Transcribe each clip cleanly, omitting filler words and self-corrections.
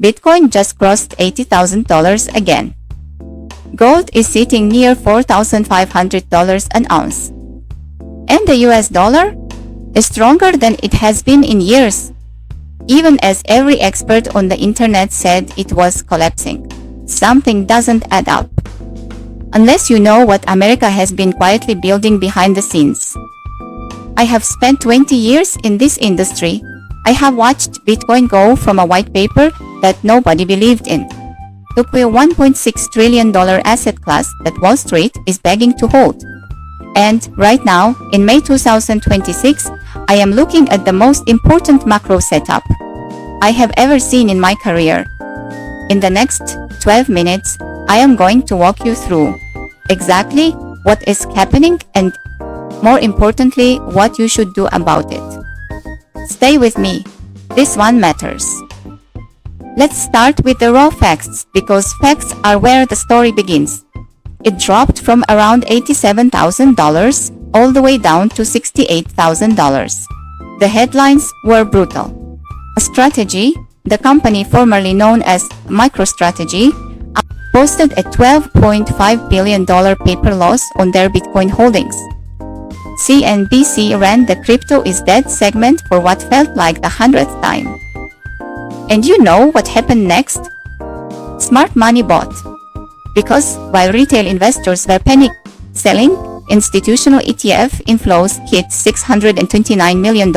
Bitcoin just crossed $80,000 again. Gold is sitting near $4,500 an ounce. And the US dollar is stronger than it has been in years, even as every expert on the internet said it was collapsing. Something doesn't add up. Unless you know what America has been quietly building behind the scenes. I have spent 20 years in this industry. I have watched Bitcoin go from a white paper that nobody believed in to a $1.6 trillion asset class that Wall Street is begging to hold. And right now, in May 2026, I am looking at the most important macro setup I have ever seen in my career. In the next 12 minutes, I am going to walk you through exactly what is happening and, more importantly, what you should do about it. Stay with me. This one matters. Let's start with the raw facts, because facts are where the story begins. It dropped from around $87,000 all the way down to $68,000. The headlines were brutal. A Strategy, the company formerly known as MicroStrategy, posted a $12.5 billion paper loss on their Bitcoin holdings. CNBC ran the Crypto is Dead segment for what felt like the 100th time. And you know what happened next? Smart money bought. Because while retail investors were panic selling, institutional ETF inflows hit $629 million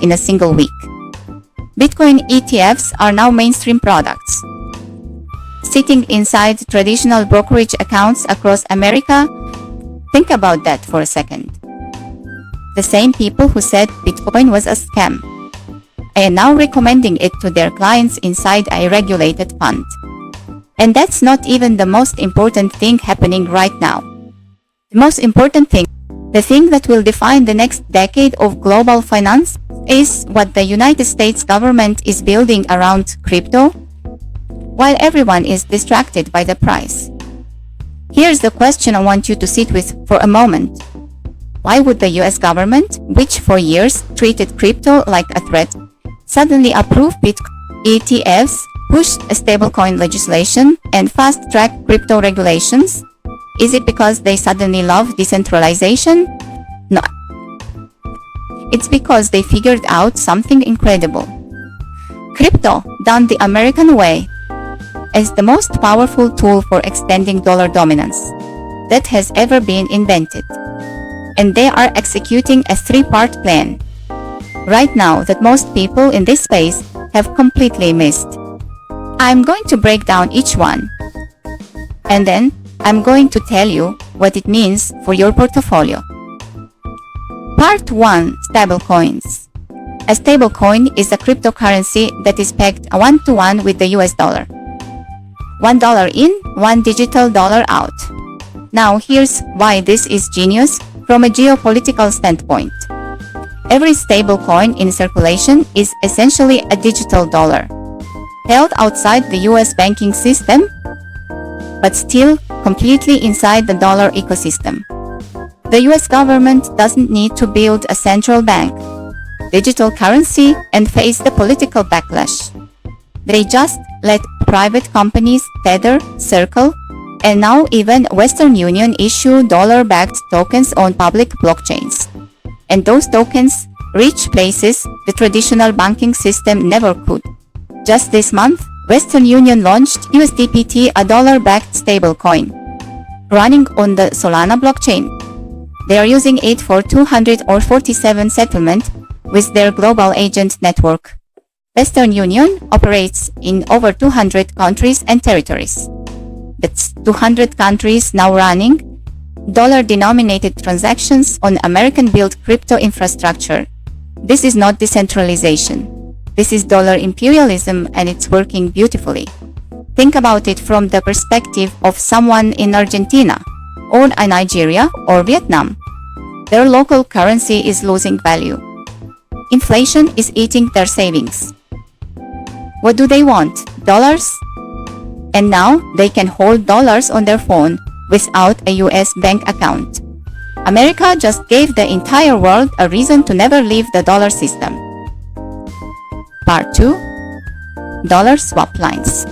in a single week. Bitcoin ETFs are now mainstream products. Sitting inside traditional brokerage accounts across America, think about that for a second. The same people who said Bitcoin was a scam are now recommending it to their clients inside a regulated fund. And that's not even the most important thing happening right now. The most important thing, the thing that will define the next decade of global finance, is what the United States government is building around crypto, while everyone is distracted by the price. Here's the question I want you to sit with for a moment. Why would the US government, which for years treated crypto like a threat, suddenly approve Bitcoin ETFs, push stablecoin legislation, and fast-track crypto regulations? Is it because they suddenly love decentralization? No. It's because they figured out something incredible. Crypto, done the American way, is the most powerful tool for extending dollar dominance that has ever been invented. And they are executing a three-part plan right now that most people in this space have completely missed. I'm going to break down each one, and then I'm going to tell you what it means for your portfolio. Part 1. Stablecoins. A stablecoin is a cryptocurrency that is pegged 1-to-1 with the US dollar. $1 in, one digital dollar out. Now here's why this is genius from a geopolitical standpoint. Every stablecoin in circulation is essentially a digital dollar, held outside the US banking system, but still completely inside the dollar ecosystem. The US government doesn't need to build a central bank, digital currency, and face the political backlash. They just let private companies tether, circle, and now even Western Union issue dollar-backed tokens on public blockchains. And those tokens reach places the traditional banking system never could. Just this month, Western Union launched USDPT, a dollar-backed stablecoin, running on the Solana blockchain. They are using it for 247 settlement with their global agent network. Western Union operates in over 200 countries and territories. That's 200 countries now running dollar-denominated transactions on American-built crypto infrastructure. This is not decentralization. This is dollar imperialism, and it's working beautifully. Think about it from the perspective of someone in Argentina, or Nigeria, or Vietnam. Their local currency is losing value. Inflation is eating their savings. What do they want? Dollars? And now they can hold dollars on their phone without a US bank account. America just gave the entire world a reason to never leave the dollar system. Part 2. dollar swap lines.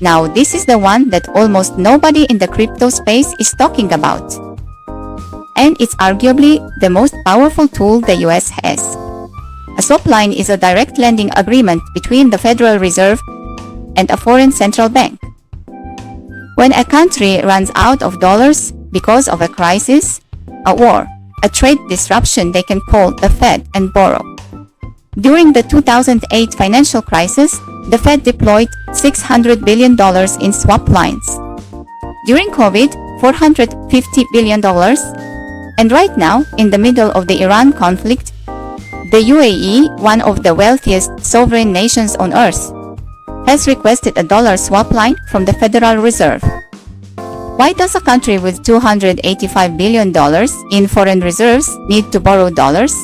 Now, this is the one that almost nobody in the crypto space is talking about. And it's arguably the most powerful tool the US has. A swap line is a direct lending agreement between the Federal Reserve and a foreign central bank. When a country runs out of dollars because of a crisis, a war, a trade disruption, they can call the Fed and borrow. During the 2008 financial crisis, the Fed deployed $600 billion in swap lines. During COVID, $450 billion. And right now, in the middle of the Iran conflict, the UAE, one of the wealthiest sovereign nations on earth, has requested a dollar swap line from the Federal Reserve. Why does a country with $285 billion in foreign reserves need to borrow dollars?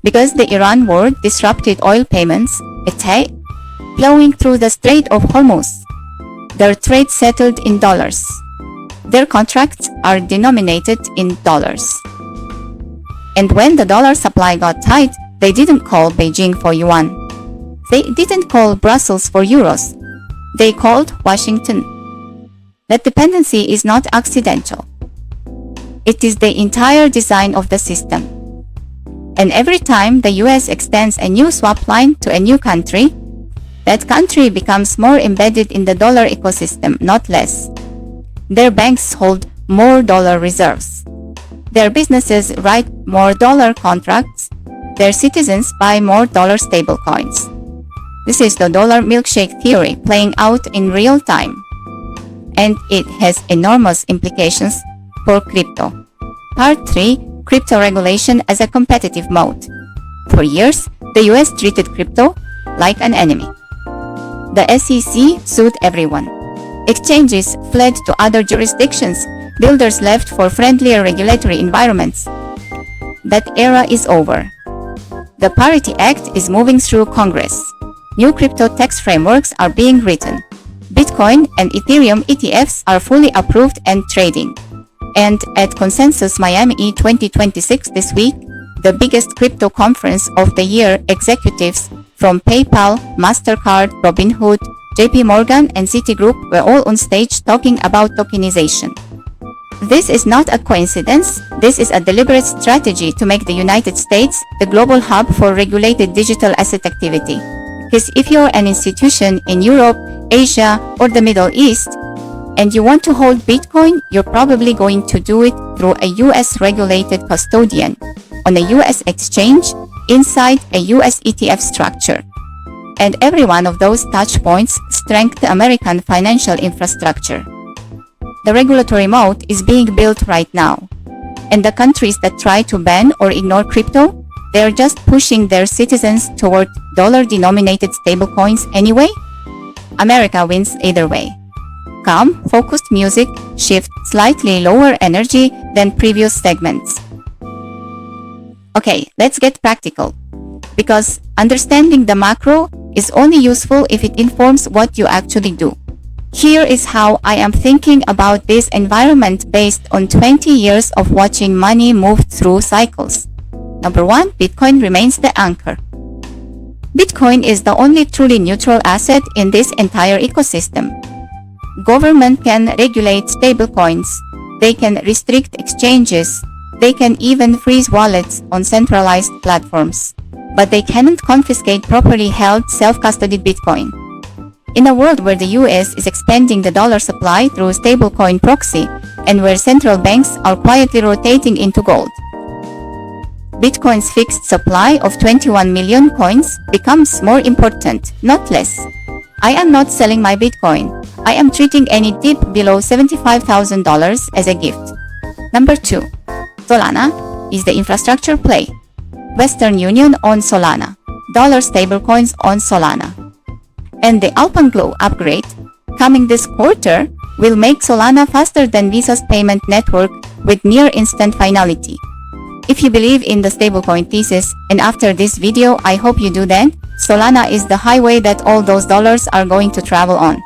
Because the Iran war disrupted oil payments, flowing through the Strait of Hormuz. Their trade settled in dollars. Their contracts are denominated in dollars. And when the dollar supply got tight, they didn't call Beijing for yuan. They didn't call Brussels for euros. They called Washington. That dependency is not accidental. It is the entire design of the system. And every time the US extends a new swap line to a new country, that country becomes more embedded in the dollar ecosystem, not less. Their banks hold more dollar reserves. Their businesses write more dollar contracts. Their citizens buy more dollar stablecoins. This is the dollar milkshake theory playing out in real time. And it has enormous implications for crypto. Part 3. Crypto regulation as a competitive mode. For years, the US treated crypto like an enemy. The SEC sued everyone. Exchanges fled to other jurisdictions. Builders left for friendlier regulatory environments. That era is over. The Parity Act is moving through Congress. New crypto tax frameworks are being written. Bitcoin and Ethereum ETFs are fully approved and trading. And at Consensus Miami 2026 this week, the biggest crypto conference of the year, executives from PayPal, MasterCard, Robinhood, JP Morgan, and Citigroup were all on stage talking about tokenization. This is not a coincidence. This is a deliberate strategy to make the United States the global hub for regulated digital asset activity. Because if you're an institution in Europe, Asia, or the Middle East, and you want to hold Bitcoin, you're probably going to do it through a US-regulated custodian, on a US exchange, inside a US ETF structure. And every one of those touch points strengthens American financial infrastructure. The regulatory moat is being built right now. And the countries that try to ban or ignore crypto, they are just pushing their citizens toward dollar-denominated stablecoins anyway. America wins either way. Calm, focused music, shift slightly lower energy than previous segments. Okay, let's get practical. Because understanding the macro is only useful if it informs what you actually do. Here is how I am thinking about this environment based on 20 years of watching money move through cycles. Number 1, Bitcoin remains the anchor. Bitcoin is the only truly neutral asset in this entire ecosystem. Government can regulate stablecoins. They can restrict exchanges. They can even freeze wallets on centralized platforms. But they cannot confiscate properly held self-custodied Bitcoin. In a world where the US is expanding the dollar supply through stablecoin proxy and where central banks are quietly rotating into gold, Bitcoin's fixed supply of 21 million coins becomes more important, not less. I am not selling my Bitcoin. I am treating any dip below $75,000 as a gift. Number 2. Solana is the infrastructure play. Western Union on Solana. Dollar stablecoins on Solana. And the Alpenglow upgrade, coming this quarter, will make Solana faster than Visa's payment network with near instant finality. If you believe in the stablecoin thesis, and after this video I hope you do, then Solana is the highway that all those dollars are going to travel on.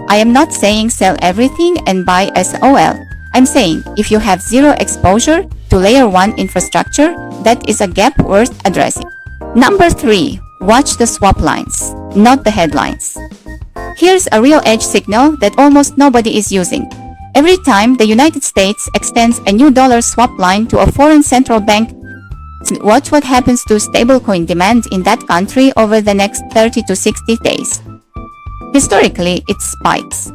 I am not saying sell everything and buy SOL. I'm saying if you have zero exposure to layer 1 infrastructure, that is a gap worth addressing. Number 3. Watch the swap lines, not the headlines. Here's a real edge signal that almost nobody is using. Every time the United States extends a new dollar swap line to a foreign central bank, watch what happens to stablecoin demand in that country over the next 30 to 60 days. Historically, it spikes.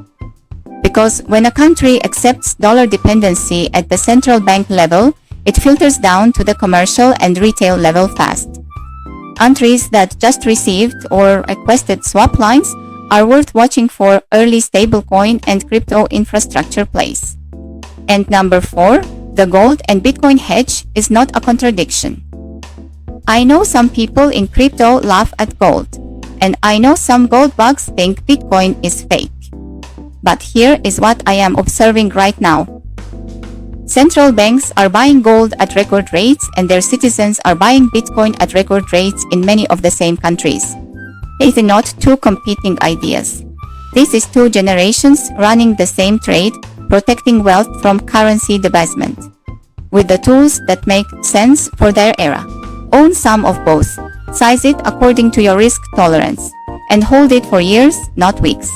Because when a country accepts dollar dependency at the central bank level, it filters down to the commercial and retail level fast. Countries that just received or requested swap lines are worth watching for early stablecoin and crypto infrastructure plays. And number 4, the gold and Bitcoin hedge is not a contradiction. I know some people in crypto laugh at gold, and I know some gold bugs think Bitcoin is fake. But here is what I am observing right now. Central banks are buying gold at record rates, and their citizens are buying Bitcoin at record rates in many of the same countries. It is not two competing ideas. This is two generations running the same trade, protecting wealth from currency debasement. With the tools that make sense for their era. Own some of both. Size it according to your risk tolerance. And hold it for years, not weeks.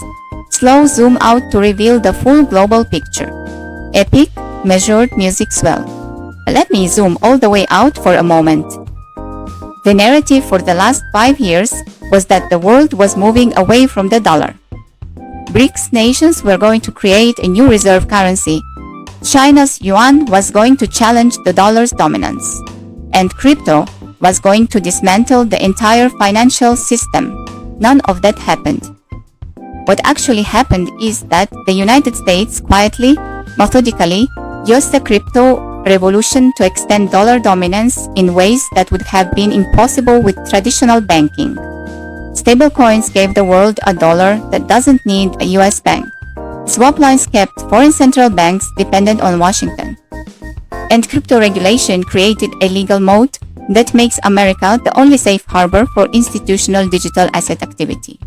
Slow zoom out to reveal the full global picture. Epic, measured music swell. Let me zoom all the way out for a moment. The narrative for the last 5 years was that the world was moving away from the dollar. BRICS nations were going to create a new reserve currency. China's yuan was going to challenge the dollar's dominance. And crypto was going to dismantle the entire financial system. None of that happened. What actually happened is that the United States quietly, methodically, used the crypto revolution to extend dollar dominance in ways that would have been impossible with traditional banking. Stablecoins gave the world a dollar that doesn't need a US bank. Swap lines kept foreign central banks dependent on Washington. And crypto regulation created a legal moat that makes America the only safe harbor for institutional digital asset activity.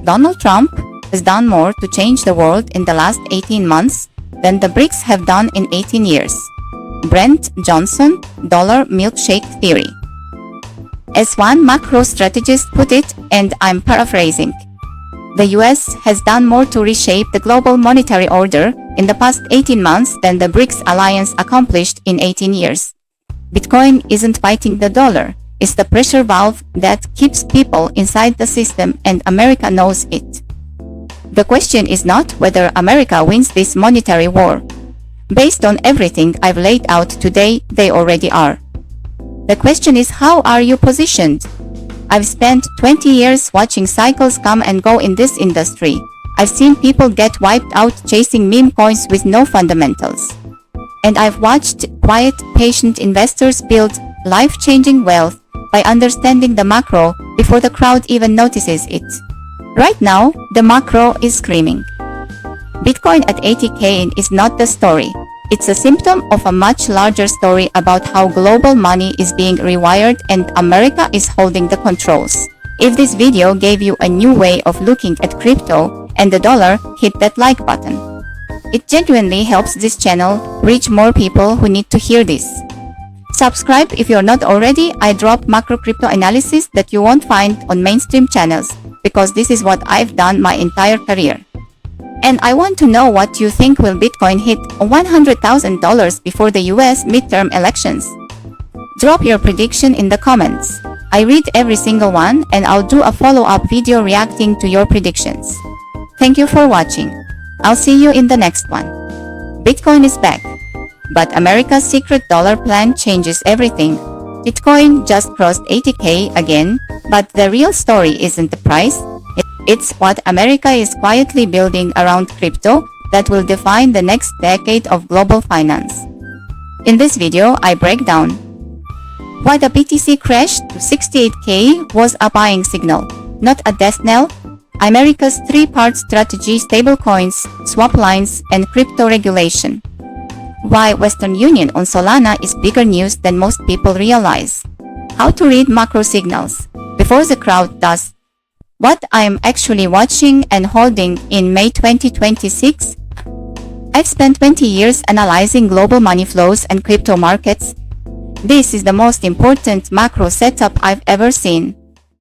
Donald Trump has done more to change the world in the last 18 months than the BRICS have done in 18 years. Brent Johnson, Dollar Milkshake Theory. As one macro strategist put it, and I'm paraphrasing, the US has done more to reshape the global monetary order in the past 18 months than the BRICS alliance accomplished in 18 years. Bitcoin isn't fighting the dollar, it's the pressure valve that keeps people inside the system, and America knows it. The question is not whether America wins this monetary war. Based on everything I've laid out today, they already are. The question is, how are you positioned? I've spent 20 years watching cycles come and go in this industry. I've seen people get wiped out chasing meme coins with no fundamentals. And I've watched quiet, patient investors build life-changing wealth by understanding the macro before the crowd even notices it. Right now, the macro is screaming. Bitcoin at 80K is not the story. It's a symptom of a much larger story about how global money is being rewired and America is holding the controls. If this video gave you a new way of looking at crypto and the dollar, hit that like button. It genuinely helps this channel reach more people who need to hear this. Subscribe if you're not already. I drop macro crypto analysis that you won't find on mainstream channels, because this is what I've done my entire career. And I want to know what you think. Will Bitcoin hit $100,000 before the US midterm elections? Drop your prediction in the comments. I read every single one, and I'll do a follow-up video reacting to your predictions. Thank you for watching. I'll see you in the next one. Bitcoin is back. But America's secret dollar plan changes everything. Bitcoin just crossed 80K again, but the real story isn't the price. It's what America is quietly building around crypto that will define the next decade of global finance. In this video, I break down why the BTC crash to 68K was a buying signal, not a death knell, America's three-part strategy: stablecoins, swap lines, and crypto regulation. Why Western Union on Solana is bigger news than most people realize. How to read macro signals before the crowd does. What I'm actually watching and holding in May 2026. I've spent 20 years analyzing global money flows and crypto markets. This is the most important macro setup I've ever seen.